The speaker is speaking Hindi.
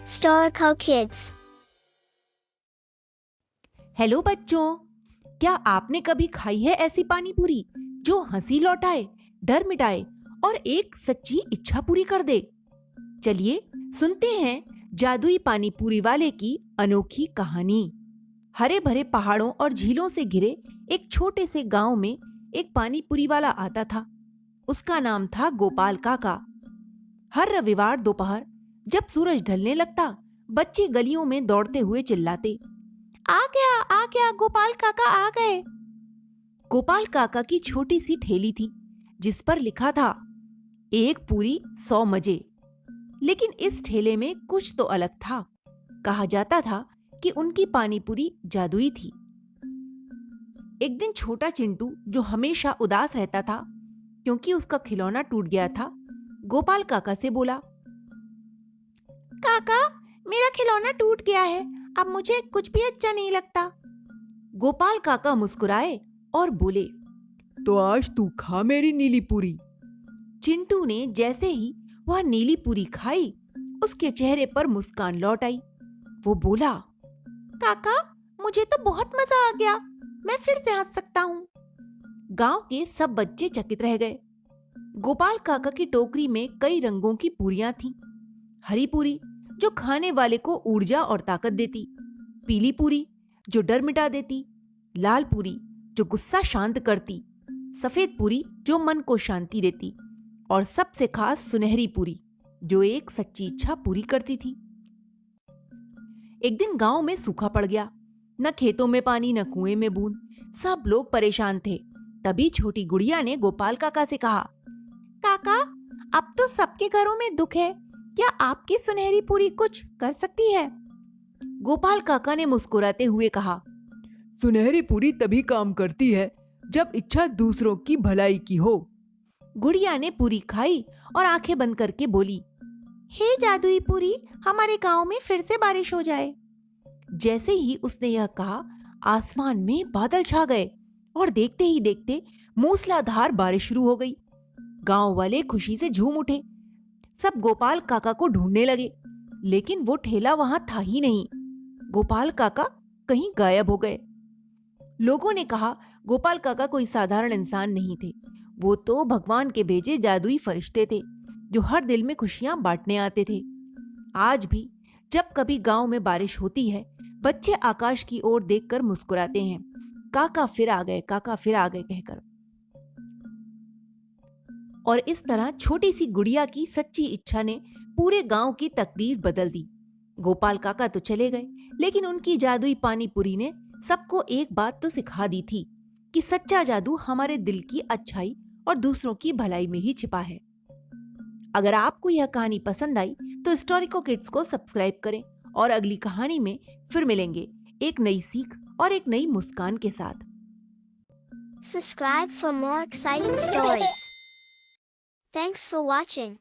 Storco Kids। हेलो बच्चों, क्या आपने कभी खाई है ऐसी पानी पूरी जो हंसी लौटाए, डर मिटाए और एक सच्ची इच्छा पूरी कर दे? चलिए सुनते हैं जादुई पानी पूरी वाले की अनोखी कहानी। हरे भरे पहाड़ों और झीलों से घिरे एक छोटे से गांव में एक पानी पूरी वाला आता था। उसका नाम था गोपाल काका। हर रविवार दोपहर जब सूरज ढलने लगता, बच्चे गलियों में दौड़ते हुए चिल्लाते, आ गया गोपाल काका आ गए। गोपाल काका की छोटी सी ठेली थी जिस पर लिखा था, एक पूरी 100 मजे। लेकिन इस ठेले में कुछ तो अलग था। कहा जाता था कि उनकी पानी पूरी जादुई थी। एक दिन छोटा चिंटू, जो हमेशा उदास रहता था क्योंकि उसका खिलौना टूट गया था, गोपाल काका से बोला, काका, मेरा खिलौना टूट गया है, अब मुझे कुछ भी अच्छा नहीं लगता। गोपाल काका मुस्कुराए और बोले, तो आज तू खा मेरी नीली पूरी। चिंटू ने जैसे ही वह नीली पूरी खाई, उसके चेहरे पर मुस्कान लौट आई। वो बोला, काका, मुझे तो बहुत मजा आ गया, मैं फिर से हंस सकता हूँ। गांव के सब बच्चे चकित रह गए। गोपाल काका की टोकरी में कई रंगों की पूरियां थीं। हरी पूरी जो खाने वाले को ऊर्जा और ताकत देती, पीली पूरी जो डर मिटा देती, लाल पूरी जो गुस्सा शांत करती, सफेद पूरी जो मन को शांति देती और सबसे खास सुनहरी पूरी जो एक सच्ची इच्छा पूरी करती थी। एक दिन गांव में सूखा पड़ गया। न खेतों में पानी, न कुएं में बूंद। सब लोग परेशान थे। तभी छोटी गुड़िया ने गोपाल काका से कहा, काका, अब तो सबके घरों में दुख है, क्या आपकी सुनहरी पूरी कुछ कर सकती है? गोपाल काका ने मुस्कुराते हुए कहा, सुनहरी पूरी तभी काम करती है जब इच्छा दूसरों की भलाई की हो। गुड़िया ने पूरी खाई और आंखें बंद करके बोली, हे जादुई पूरी, हमारे गांव में फिर से बारिश हो जाए। जैसे ही उसने यह कहा, आसमान में बादल छा गए और देखते ही देखते मूसलाधार बारिश शुरू हो गई। गांव वाले खुशी से झूम उठे। सब गोपाल काका को ढूंढने लगे, लेकिन वो ठेला वहां था ही नहीं। गोपाल काका कहीं गायब हो गए। लोगों ने कहा, गोपाल काका कोई साधारण इंसान नहीं थे, वो तो भगवान के भेजे जादुई फरिश्ते थे जो हर दिल में खुशियां बांटने आते थे। आज भी जब कभी गांव में बारिश होती है, बच्चे आकाश की ओर देखकर मुस्कुराते हैं, काका फिर आ गए, काका फिर आ गए कहकर। और इस तरह छोटी सी गुड़िया की सच्ची इच्छा ने पूरे गांव की तकदीर बदल दी। गोपाल काका तो चले गए, लेकिन उनकी जादुई पानी पूरी ने सबको एक बात तो सिखा दी थी कि सच्चा जादू हमारे दिल की अच्छाई और दूसरों की भलाई में ही छिपा है। अगर आपको यह कहानी पसंद आई तो स्टोरिको किड्स को सब्सक्राइब करें और अगली कहानी में फिर मिलेंगे एक नई सीख और एक नई मुस्कान के साथ। Subscribe for more exciting stories. Thanks for watching.